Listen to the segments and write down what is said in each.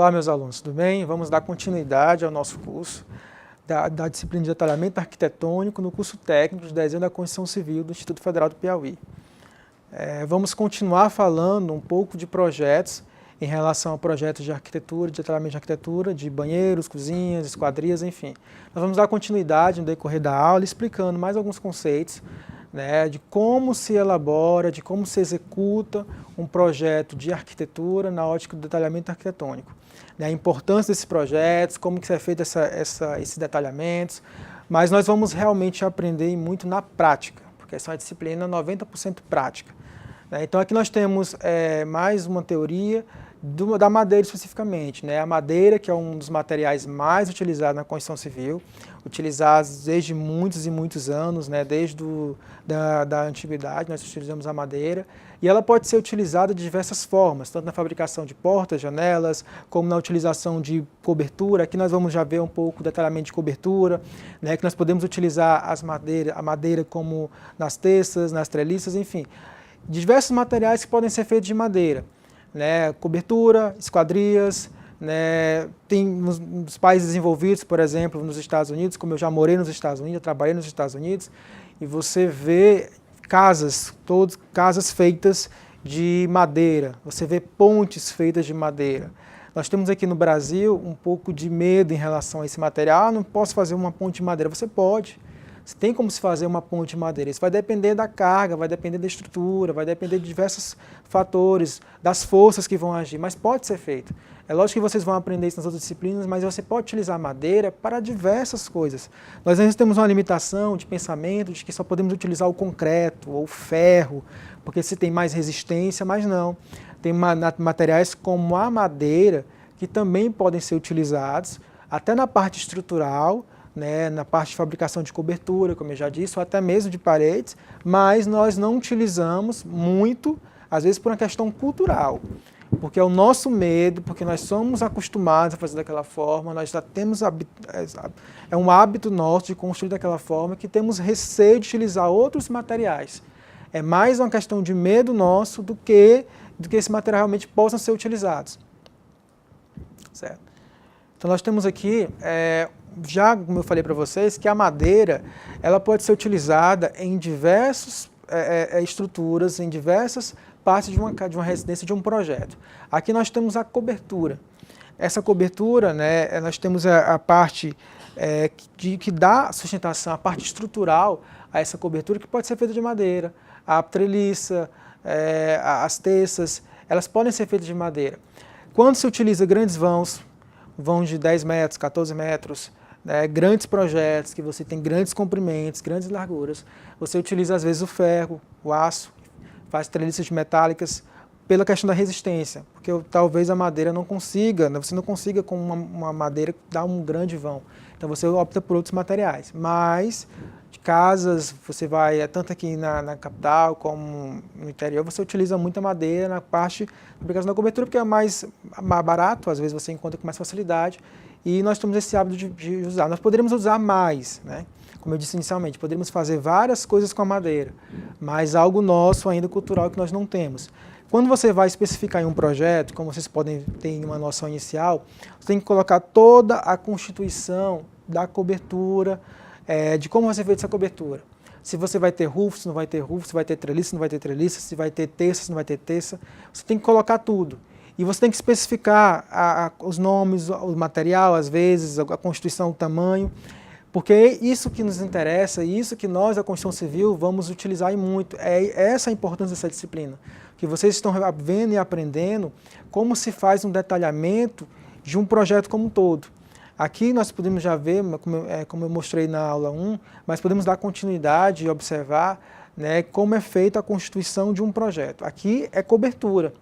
Olá, meus alunos, tudo bem? Vamos dar continuidade ao nosso curso da disciplina de detalhamento arquitetônico no curso técnico de desenho da construção civil do Instituto Federal do Piauí. Vamos continuar falando um pouco de projetos em relação a projetos de arquitetura, de detalhamento de arquitetura, de banheiros, cozinhas, esquadrias, enfim. Nós vamos dar continuidade no decorrer da aula explicando mais alguns conceitos, né, de como se elabora, de como se executa um projeto de arquitetura na ótica do detalhamento arquitetônico. Né, a importância desses projetos, como que é feito esses detalhamentos, mas nós vamos realmente aprender muito na prática, porque essa é uma disciplina 90% prática. Né, então aqui nós temos mais uma teoria da madeira especificamente, né? A madeira, que é um dos materiais mais utilizados na construção civil, utilizados desde muitos e muitos anos, né? Desde da antiguidade nós utilizamos a madeira, e ela pode ser utilizada de diversas formas, tanto na fabricação de portas, janelas, como na utilização de cobertura. Aqui nós vamos já ver um pouco o detalhamento de cobertura, né? Que nós podemos utilizar a madeira como nas testas, nas treliças, enfim, diversos materiais que podem ser feitos de madeira. Né, cobertura, esquadrias, né, tem nos países desenvolvidos, por exemplo, nos Estados Unidos, como eu já morei nos Estados Unidos, eu trabalhei nos Estados Unidos, e você vê casas feitas de madeira, você vê pontes feitas de madeira. Nós temos aqui no Brasil um pouco de medo em relação a esse material. Ah, não posso fazer uma ponte de madeira. Você pode. Você tem como se fazer uma ponte de madeira. Isso vai depender da carga, vai depender da estrutura, vai depender de diversos fatores, das forças que vão agir, mas pode ser feito. É lógico que vocês vão aprender isso nas outras disciplinas, mas você pode utilizar a madeira para diversas coisas. Nós ainda temos uma limitação de pensamento de que só podemos utilizar o concreto ou o ferro, porque se tem mais resistência, mas não. Tem materiais como a madeira que também podem ser utilizados, até na parte estrutural, né, na parte de fabricação de cobertura, como eu já disse, ou até mesmo de paredes, mas nós não utilizamos muito, às vezes por uma questão cultural, porque é o nosso medo, porque nós somos acostumados a fazer daquela forma, nós já temos, é um hábito nosso de construir daquela forma, que temos receio de utilizar outros materiais. É mais uma questão de medo nosso do que esse material realmente possam ser utilizados. Certo? Então nós temos aqui já, como eu falei para vocês, que a madeira ela pode ser utilizada em diversas estruturas, em diversas partes de uma residência, de um projeto. Aqui nós temos a cobertura. Essa cobertura, né, nós temos a parte que dá sustentação, a parte estrutural a essa cobertura, que pode ser feita de madeira. A treliça, as testas, elas podem ser feitas de madeira. Quando se utiliza grandes vãos de 10 metros, 14 metros, né, grandes projetos, que você tem grandes comprimentos, grandes larguras, você utiliza às vezes o ferro, o aço, faz treliças metálicas, pela questão da resistência, porque talvez a madeira não consiga, você não consiga com uma madeira dar um grande vão, então você opta por outros materiais, mas de casas, você vai, tanto aqui na capital como no interior, você utiliza muita madeira na parte da cobertura, porque é mais barato, às vezes você encontra com mais facilidade, e nós temos esse hábito de usar. Nós poderíamos usar mais, né? Como eu disse inicialmente, poderíamos fazer várias coisas com a madeira, mas algo nosso ainda cultural que nós não temos. Quando você vai especificar em um projeto, como vocês podem ter uma noção inicial, você tem que colocar toda a constituição da cobertura, de como vai ser feita essa cobertura. Se você vai ter roof, se não vai ter roof, se vai ter treliça, se não vai ter treliça, se vai ter terça, se não vai ter terça. Você tem que colocar tudo. E você tem que especificar os nomes, o material, às vezes, a constituição, o tamanho, porque é isso que nos interessa, e isso que nós, da construção civil, vamos utilizar muito. É essa a importância dessa disciplina, que vocês estão vendo e aprendendo como se faz um detalhamento de um projeto como um todo. Aqui nós podemos já ver, como eu mostrei na aula 1, mas podemos dar continuidade e observar, né, como é feita a constituição de um projeto. Aqui é cobertura.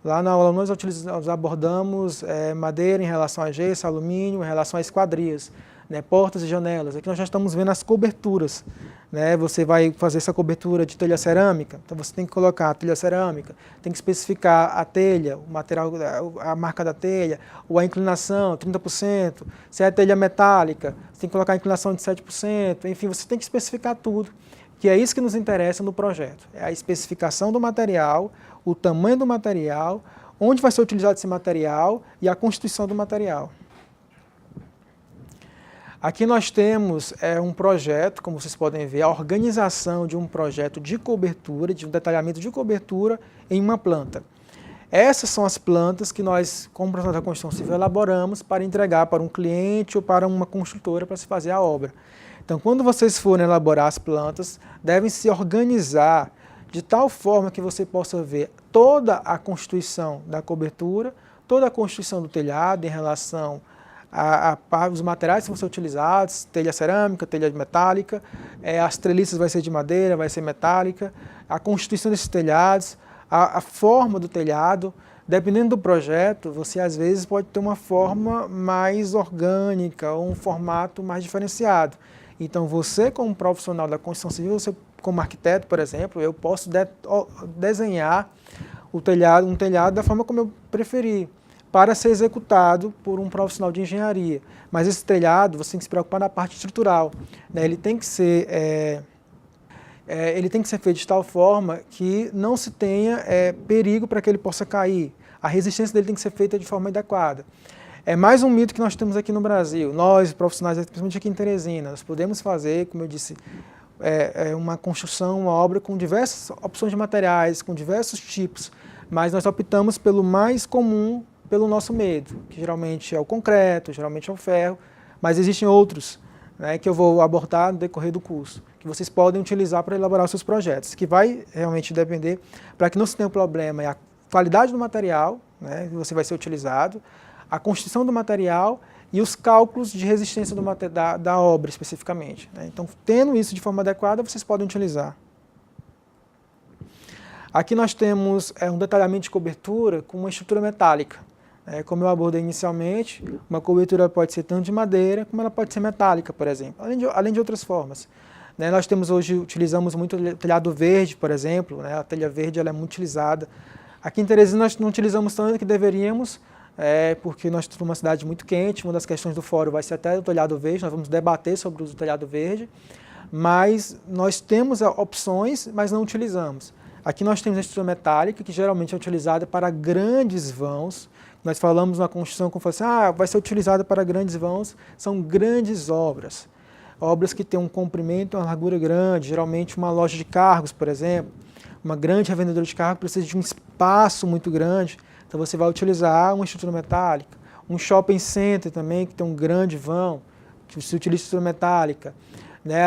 Lá na aula nós abordamos madeira em relação a gesso, alumínio, em relação a esquadrias, né, portas e janelas. Aqui nós já estamos vendo as coberturas. Né, você vai fazer essa cobertura de telha cerâmica, então você tem que colocar a telha cerâmica, tem que especificar a telha, o material, a marca da telha, ou a inclinação, 30%, se é a telha metálica, você tem que colocar a inclinação de 7%, enfim, você tem que especificar tudo, que é isso que nos interessa no projeto, é a especificação do material, o tamanho do material, onde vai ser utilizado esse material e a constituição do material. Aqui nós temos um projeto, como vocês podem ver, a organização de um projeto de cobertura, de um detalhamento de cobertura em uma planta. Essas são as plantas que nós, como profissionais da construção civil, elaboramos para entregar para um cliente ou para uma construtora para se fazer a obra. Então, quando vocês forem elaborar as plantas, devem se organizar de tal forma que você possa ver toda a constituição da cobertura, toda a constituição do telhado em relação os materiais que vão ser utilizados, telha cerâmica, telha metálica, as treliças vai ser de madeira, vai ser metálica, a constituição desses telhados, a forma do telhado. Dependendo do projeto, você às vezes pode ter uma forma mais orgânica ou um formato mais diferenciado. Então você, como profissional da construção civil, você, como arquiteto, por exemplo, eu posso desenhar um telhado da forma como eu preferir, para ser executado por um profissional de engenharia. Mas esse telhado, você tem que se preocupar na parte estrutural, né? Ele tem que ser feito de tal forma que não se tenha perigo para que ele possa cair. A resistência dele tem que ser feita de forma adequada. É mais um mito que nós temos aqui no Brasil. Nós, profissionais, principalmente aqui em Teresina, nós podemos fazer, como eu disse, uma construção, uma obra com diversas opções de materiais, com diversos tipos, mas nós optamos pelo mais comum, pelo nosso medo, que geralmente é o concreto, geralmente é o ferro, mas existem outros, né, que eu vou abordar no decorrer do curso, que vocês podem utilizar para elaborar os seus projetos, que vai realmente depender, para que não se tenha um problema, é a qualidade do material, né, que você vai ser utilizado, a constituição do material e os cálculos de resistência da obra especificamente, né. Então, tendo isso de forma adequada, vocês podem utilizar. Aqui nós temos um detalhamento de cobertura com uma estrutura metálica. Como eu abordei inicialmente, uma cobertura pode ser tanto de madeira, como ela pode ser metálica, por exemplo, além de outras formas. Nós utilizamos muito o telhado verde, por exemplo, a telha verde ela é muito utilizada. Aqui em Teresina nós não utilizamos tanto que deveríamos, porque nós estamos numa cidade muito quente, uma das questões do fórum vai ser até o telhado verde, nós vamos debater sobre o uso do telhado verde, mas nós temos opções, mas não utilizamos. Aqui nós temos a estrutura metálica, que geralmente é utilizada para grandes vãos. Nós falamos na construção como assim, vai ser utilizada para grandes vãos, são grandes obras. Obras que têm um comprimento e uma largura grande, geralmente uma loja de cargos, por exemplo, uma grande revendedora de carros precisa de um espaço muito grande, então você vai utilizar uma estrutura metálica. Um shopping center também, que tem um grande vão, que se utiliza estrutura metálica.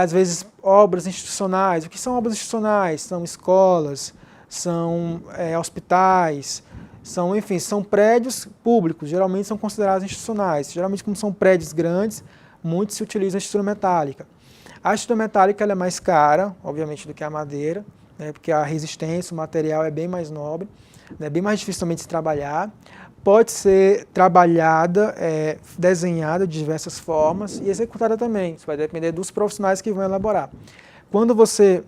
Às vezes, obras institucionais. O que são obras institucionais? São escolas, são hospitais, são prédios públicos, geralmente são considerados institucionais. Geralmente, como são prédios grandes, muito se utiliza a estrutura metálica. A estrutura metálica ela é mais cara, obviamente, do que a madeira, porque a resistência, o material é bem mais nobre, bem mais difícil também de se trabalhar. Pode ser trabalhada, desenhada de diversas formas e executada também. Isso vai depender dos profissionais que vão elaborar. Quando você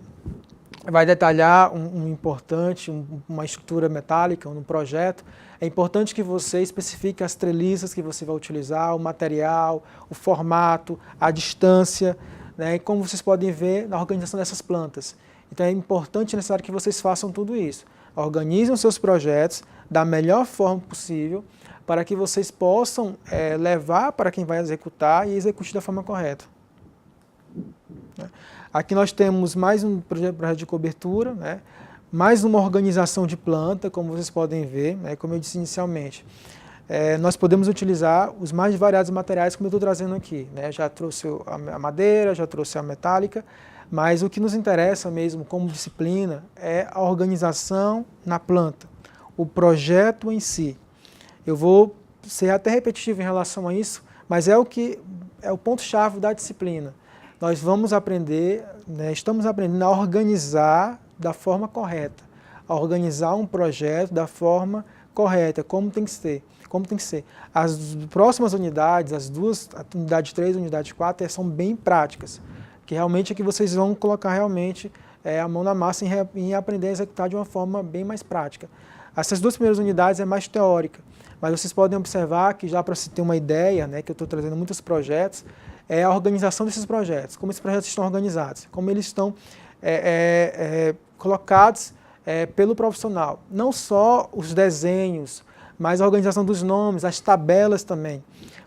vai detalhar uma estrutura metálica no projeto, é importante que você especifique as treliças que você vai utilizar, o material, o formato, a distância, e como vocês podem ver na organização dessas plantas. Então é importante e necessário que vocês façam tudo isso. Organizem os seus projetos da melhor forma possível para que vocês possam levar para quem vai executar e execute da forma correta. Aqui nós temos mais um projeto de cobertura, mais uma organização de planta, como vocês podem ver, como eu disse inicialmente. Nós podemos utilizar os mais variados materiais, como eu estou trazendo aqui. Já trouxe a madeira, já trouxe a metálica, mas o que nos interessa mesmo como disciplina é a organização na planta, o projeto em si. Eu vou ser até repetitivo em relação a isso, mas é o ponto-chave da disciplina. Nós vamos aprender, estamos aprendendo a organizar da forma correta, a organizar um projeto da forma correta, como tem que ser. As próximas unidades, as duas, a unidade 3 e a unidade 4, são bem práticas, que realmente é que vocês vão colocar realmente a mão na massa em aprender a executar de uma forma bem mais prática. Essas duas primeiras unidades é mais teórica, mas vocês podem observar que já para se ter uma ideia, que eu estou trazendo muitos projetos, é a organização desses projetos, como esses projetos estão organizados, como eles estão colocados pelo profissional. Não só os desenhos, mas a organização dos nomes, as tabelas também.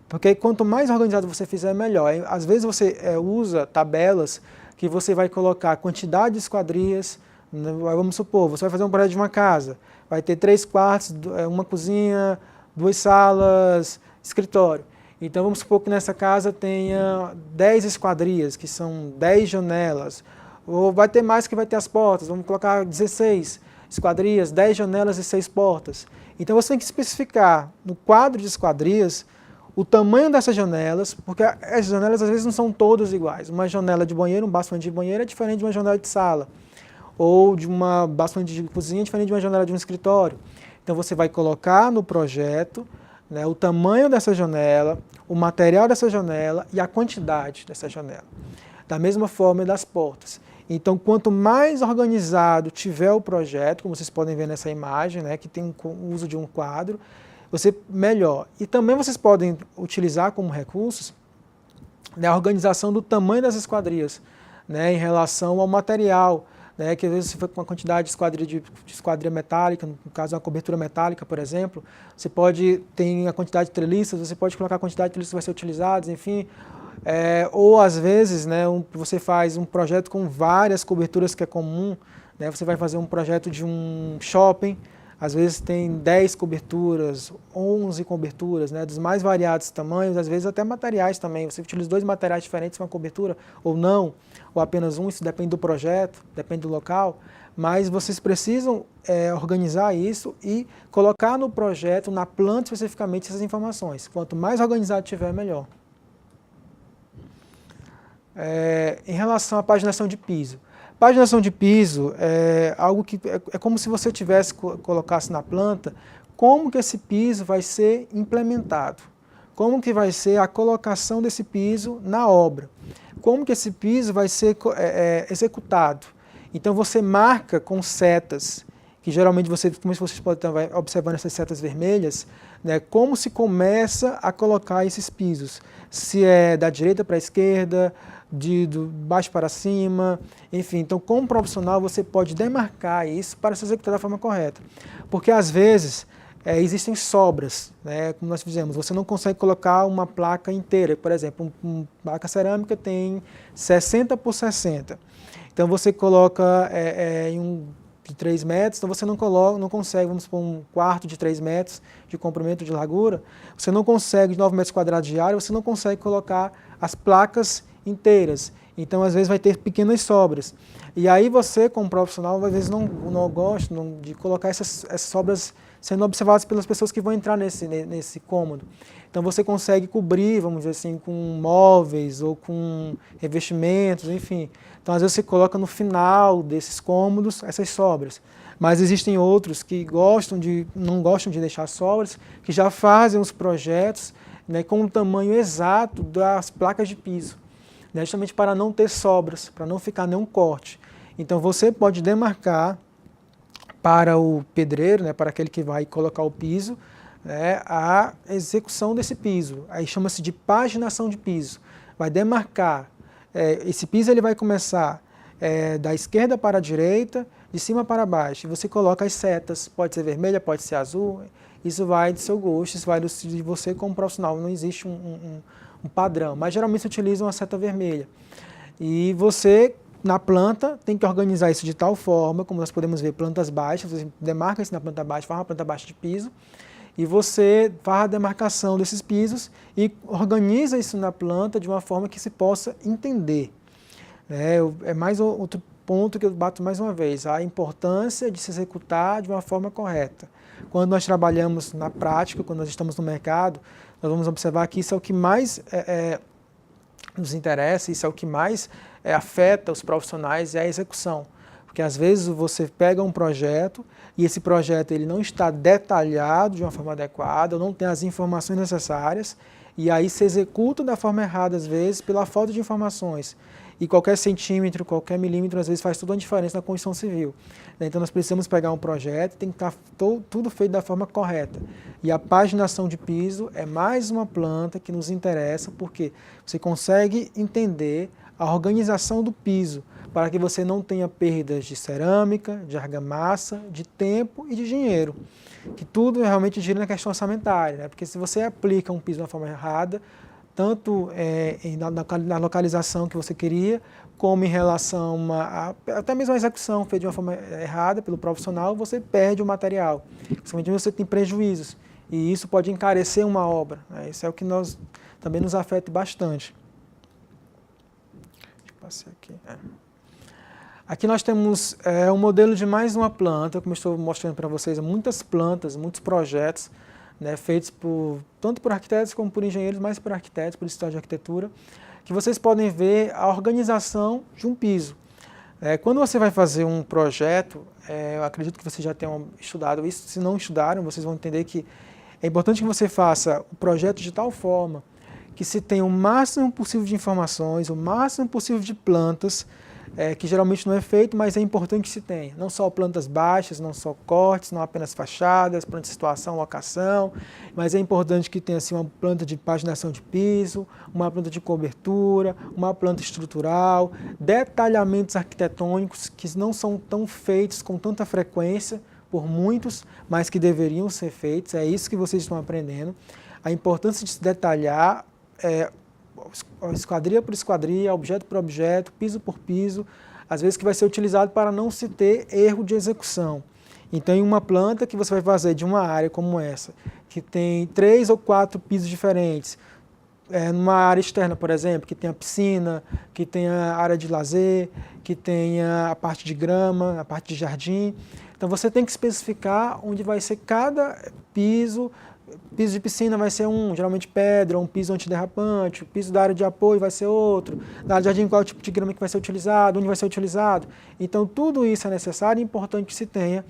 Porque quanto mais organizado você fizer, melhor. Às vezes você usa tabelas que você vai colocar a quantidade de esquadrias. Vamos supor, você vai fazer um projeto de uma casa, vai ter 3 quartos, uma cozinha, 2 salas, escritório. Então vamos supor que nessa casa tenha 10 esquadrias, que são 10 janelas, ou vai ter mais que vai ter as portas, vamos colocar 16 esquadrias, 10 janelas e 6 portas. Então você tem que especificar no quadro de esquadrias o tamanho dessas janelas, porque as janelas às vezes não são todas iguais. Uma janela de banheiro, um bastante de banheiro é diferente de uma janela de sala, ou de uma bastante de cozinha é diferente de uma janela de um escritório. Então você vai colocar no projeto, né, o tamanho dessa janela, o material dessa janela e a quantidade dessa janela. Da mesma forma das portas. Então, quanto mais organizado tiver o projeto, como vocês podem ver nessa imagem, né, que tem o uso de um quadro, você melhor. E também vocês podem utilizar como recursos, né, a organização do tamanho das esquadrias, né, em relação ao material, né, que às vezes se for com uma quantidade de esquadria metálica, no caso uma cobertura metálica, por exemplo, você pode ter a quantidade de treliças, você pode colocar a quantidade de treliças que vai ser utilizadas, enfim. Ou às vezes, né, você faz um projeto com várias coberturas que é comum, né, você vai fazer um projeto de um shopping, às vezes tem 10 coberturas, 11 coberturas, né, dos mais variados tamanhos, às vezes até materiais também. Você utiliza 2 materiais diferentes para uma cobertura, ou não, ou apenas um, isso depende do projeto, depende do local. Mas vocês precisam organizar isso e colocar no projeto, na planta especificamente, essas informações. Quanto mais organizado tiver, melhor. Em relação à paginação de piso. Paginação de piso é algo que é como se você colocasse na planta como que esse piso vai ser implementado, como que vai ser a colocação desse piso na obra, como que esse piso vai ser executado. Então você marca com setas, que geralmente como vocês podem estar observando essas setas vermelhas, né, como se começa a colocar esses pisos, se é da direita para a esquerda, de baixo para cima, enfim. Então, como profissional, você pode demarcar isso para se executar da forma correta. Porque, às vezes, existem sobras, né, como nós fizemos. Você não consegue colocar uma placa inteira. Por exemplo, uma placa cerâmica tem 60 por 60. Então, você coloca de 3 metros, então você não consegue, vamos supor, um quarto de 3 metros de comprimento, de largura, você não consegue, de 9 metros quadrados de área, você não consegue colocar as placas inteiras. Então, às vezes, vai ter pequenas sobras. E aí você, como profissional, às vezes não gosta de colocar essas sobras sendo observadas pelas pessoas que vão entrar nesse cômodo. Então, você consegue cobrir, vamos dizer assim, com móveis ou com revestimentos, enfim. Então, às vezes, você coloca no final desses cômodos essas sobras. Mas existem outros que não gostam de deixar sobras, que já fazem os projetos, né, com o tamanho exato das placas de piso, né, justamente para não ter sobras, para não ficar nenhum corte. Então, você pode demarcar para o pedreiro, né, para aquele que vai colocar o piso, né, a execução desse piso. Aí chama-se de paginação de piso. Vai demarcar. Esse piso ele vai começar da esquerda para a direita, de cima para baixo. E você coloca as setas, pode ser vermelha, pode ser azul. Isso vai do seu gosto, isso vai de você como profissional. Não existe um padrão, mas geralmente se utiliza uma seta vermelha. E você, na planta, tem que organizar isso de tal forma, como nós podemos ver, plantas baixas, você demarca isso na planta baixa, faz uma planta baixa de piso, e você faz a demarcação desses pisos e organiza isso na planta de uma forma que se possa entender. É mais outro ponto que eu bato mais uma vez, a importância de se executar de uma forma correta. Quando nós trabalhamos na prática, quando nós estamos no mercado, nós vamos observar que isso é o que mais nos interessa, isso é o que mais afeta os profissionais, é a execução. Porque às vezes você pega um projeto e esse projeto ele não está detalhado de uma forma adequada, ou não tem as informações necessárias, e aí se executa da forma errada às vezes pela falta de informações. E qualquer centímetro, qualquer milímetro, às vezes faz toda a diferença na construção civil. Então nós precisamos pegar um projeto, tem que estar tudo feito da forma correta. E a paginação de piso é mais uma planta que nos interessa, porque você consegue entender a organização do piso, para que você não tenha perdas de cerâmica, de argamassa, de tempo e de dinheiro. Que tudo realmente gira na questão orçamentária, né? Porque se você aplica um piso de uma forma errada, tanto na localização que você queria, como em relação até mesmo a execução feita de uma forma errada pelo profissional, você perde o material. Principalmente você tem prejuízos. E isso pode encarecer uma obra, né? Isso é o que também nos afeta bastante. Deixa eu passar aqui. Aqui nós temos um modelo de mais uma planta, como eu estou mostrando para vocês, muitas plantas, muitos projetos, né, feitos tanto por arquitetos como por engenheiros, mais por arquitetos, por história de arquitetura, que vocês podem ver a organização de um piso. Quando você vai fazer um projeto, eu acredito que vocês já tenham estudado isso, se não estudaram, vocês vão entender que é importante que você faça o projeto de tal forma que se tenha o máximo possível de informações, o máximo possível de plantas, que geralmente não é feito, mas é importante que se tenha. Não só plantas baixas, não só cortes, não apenas fachadas, planta de situação, locação, mas é importante que tenha assim, uma planta de paginação de piso, uma planta de cobertura, uma planta estrutural, detalhamentos arquitetônicos que não são tão feitos com tanta frequência por muitos, mas que deveriam ser feitos. É isso que vocês estão aprendendo. A importância de se detalhar esquadria por esquadria, objeto por objeto, piso por piso, às vezes que vai ser utilizado para não se ter erro de execução. Então, em uma planta que você vai fazer de uma área como essa, que tem 3 ou 4 pisos diferentes, numa área externa, por exemplo, que tenha piscina, que tenha área de lazer, que tenha a parte de grama, a parte de jardim. Então, você tem que especificar onde vai ser cada piso. Piso de piscina vai ser geralmente pedra, um piso antiderrapante, o piso da área de apoio vai ser outro, na área de jardim qual é o tipo de grama que vai ser utilizado, onde vai ser utilizado. Então tudo isso é necessário e importante que se tenha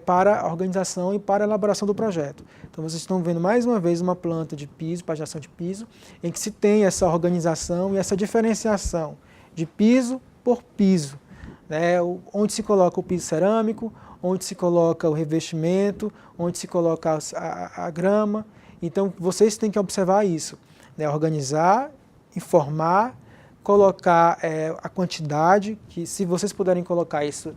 para a organização e para a elaboração do projeto. Então vocês estão vendo mais uma vez uma planta de piso, paginação de piso, em que se tem essa organização e essa diferenciação de piso por piso, né? Onde se coloca o piso cerâmico, onde se coloca o revestimento, onde se coloca a grama. Então, vocês têm que observar isso, né? Organizar, informar, colocar a quantidade, que se vocês puderem colocar isso,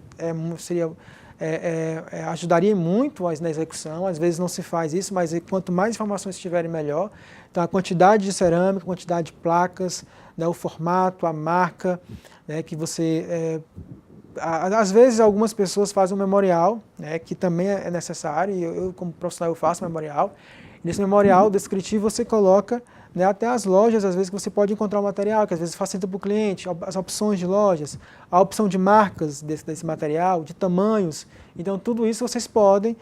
ajudaria muito na execução. Às vezes não se faz isso, mas quanto mais informações tiverem, melhor. Então, a quantidade de cerâmica, a quantidade de placas, né, o formato, a marca, né, que você... Às vezes, algumas pessoas fazem um memorial, né, que também é necessário, e eu, como profissional, eu faço memorial. Nesse memorial descritivo, você coloca, né, até as lojas, às vezes, que você pode encontrar o material, que às vezes facilita para o cliente, as opções de lojas, a opção de marcas desse material, de tamanhos. Então, tudo isso vocês podem,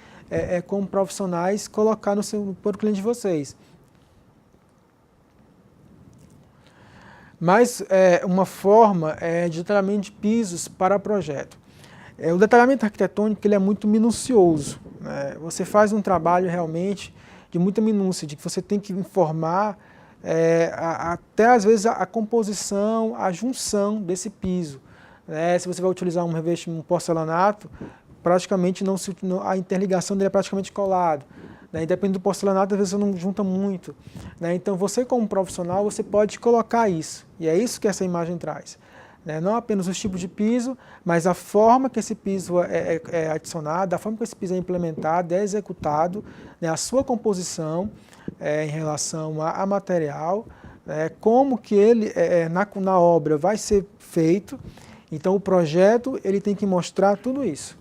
como profissionais, colocar para o cliente de vocês. Mas uma forma de detalhamento de pisos para projeto. O detalhamento arquitetônico ele é muito minucioso, né? Você faz um trabalho realmente de muita minúcia, de que você tem que informar até às vezes a composição, a junção desse piso, né? Se você vai utilizar um revestimento, um porcelanato, praticamente a interligação dele é praticamente colado. Né? Depende do porcelanato, às vezes você não junta muito. Né? Então, você como profissional, você pode colocar isso. E é isso que essa imagem traz. Né? Não apenas os tipos de piso, mas a forma que esse piso é adicionado, a forma que esse piso é implementado, é executado, né? A sua composição em relação a material, como que ele na obra vai ser feito. Então, o projeto ele tem que mostrar tudo isso.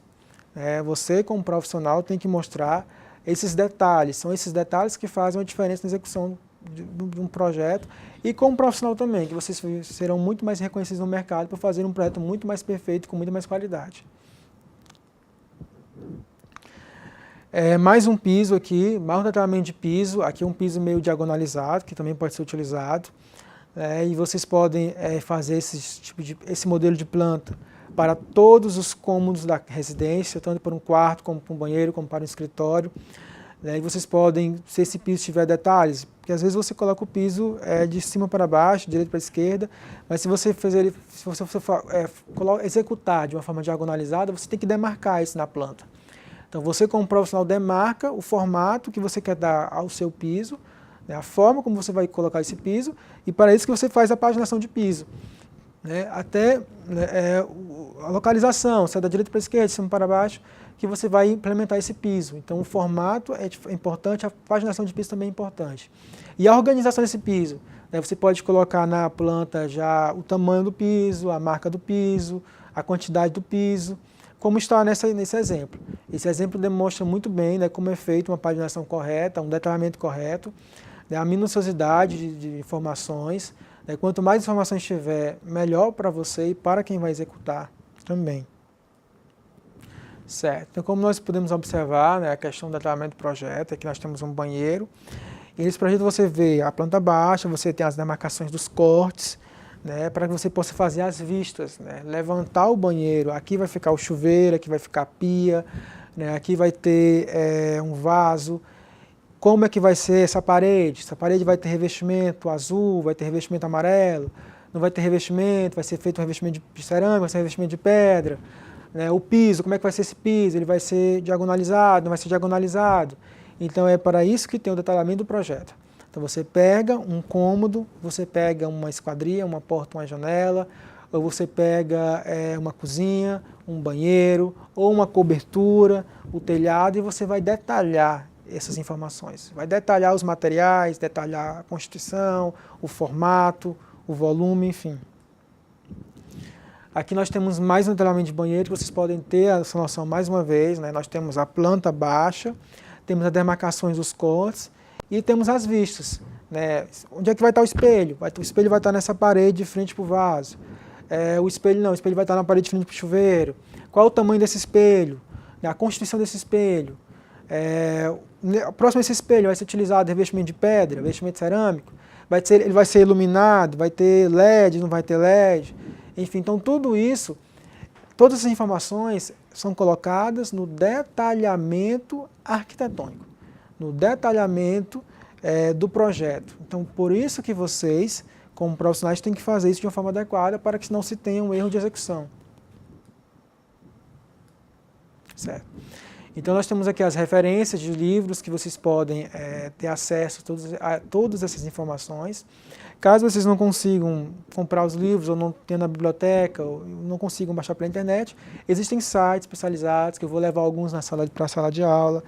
Você, como profissional, tem que mostrar esses detalhes, são esses detalhes que fazem a diferença na execução de um projeto e como profissional também, que vocês serão muito mais reconhecidos no mercado por fazer um projeto muito mais perfeito, com muito mais qualidade. Mais um piso aqui, mais um detalhamento de piso, aqui um piso meio diagonalizado, que também pode ser utilizado, e vocês podem fazer esse modelo de planta para todos os cômodos da residência, tanto para um quarto, como para um banheiro, como para um escritório. E vocês podem, se esse piso tiver detalhes, porque às vezes você coloca o piso de cima para baixo, de direita para esquerda, mas se você executar de uma forma diagonalizada, você tem que demarcar isso na planta. Então você como profissional demarca o formato que você quer dar ao seu piso, né, a forma como você vai colocar esse piso, e para isso que você faz a paginação de piso. né, até a localização, se é da direita para a esquerda, de cima para baixo, que você vai implementar esse piso. Então o formato é importante, a paginação de piso também é importante. E a organização desse piso, né, você pode colocar na planta já o tamanho do piso, a marca do piso, a quantidade do piso, como está nesse exemplo. Esse exemplo demonstra muito bem, né, como é feita uma paginação correta, um detalhamento correto, né, a minuciosidade de informações. Né, quanto mais informações tiver, melhor para você e para quem vai executar também. Certo. Então, como nós podemos observar, né, a questão do detalhamento do projeto, aqui nós temos um banheiro. E nesse projeto você vê a planta baixa, você tem as demarcações dos cortes, né, para que você possa fazer as vistas, né, levantar o banheiro. Aqui vai ficar o chuveiro, aqui vai ficar a pia, né, aqui vai ter um vaso. Como é que vai ser essa parede? Essa parede vai ter revestimento azul, vai ter revestimento amarelo, não vai ter revestimento, vai ser feito um revestimento de cerâmica, vai ser um revestimento de pedra. Né? O piso, como é que vai ser esse piso? Ele vai ser diagonalizado, não vai ser diagonalizado? Então é para isso que tem o detalhamento do projeto. Então você pega um cômodo, você pega uma esquadria, uma porta, uma janela, ou você pega uma cozinha, um banheiro, ou uma cobertura, o telhado, e você vai detalhar essas informações. Vai detalhar os materiais, detalhar a constituição, o formato, o volume, enfim. Aqui nós temos mais um detalhamento de banheiro, que vocês podem ter essa noção mais uma vez, né? Nós temos a planta baixa, temos as demarcações dos cortes e temos as vistas. Né? Onde é que vai estar o espelho? O espelho vai estar nessa parede de frente para o vaso. O espelho não, o espelho vai estar na parede de frente para o chuveiro. Qual o tamanho desse espelho? A constituição desse espelho. Próximo a esse espelho vai ser utilizado revestimento de pedra, revestimento cerâmico. Ele vai ser iluminado, vai ter LED, não vai ter LED. Enfim, então tudo isso, todas essas informações são colocadas no detalhamento arquitetônico, no detalhamento do projeto. Então, por isso que vocês, como profissionais, têm que fazer isso de uma forma adequada para que não se tenha um erro de execução. Certo? Então, nós temos aqui as referências de livros que vocês podem ter acesso a todas essas informações. Caso vocês não consigam comprar os livros, ou não tenham na biblioteca, ou não consigam baixar pela internet, existem sites especializados, que eu vou levar alguns para a sala de aula.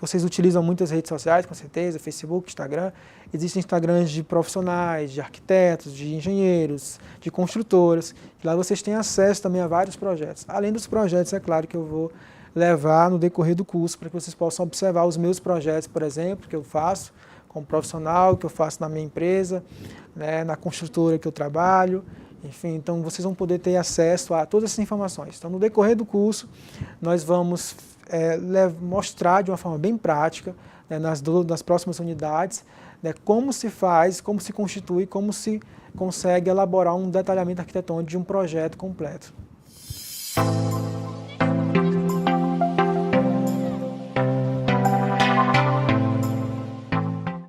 Vocês utilizam muitas redes sociais, com certeza, Facebook, Instagram. Existem Instagrams de profissionais, de arquitetos, de engenheiros, de construtoras. Lá vocês têm acesso também a vários projetos. Além dos projetos, é claro, que eu vou levar no decorrer do curso, para que vocês possam observar os meus projetos, por exemplo, que eu faço como profissional, que eu faço na minha empresa, né, na construtora que eu trabalho, enfim, então vocês vão poder ter acesso a todas essas informações. Então, no decorrer do curso, nós vamos mostrar de uma forma bem prática, né, nas próximas unidades, né, como se faz, como se constitui, como se consegue elaborar um detalhamento arquitetônico de um projeto completo.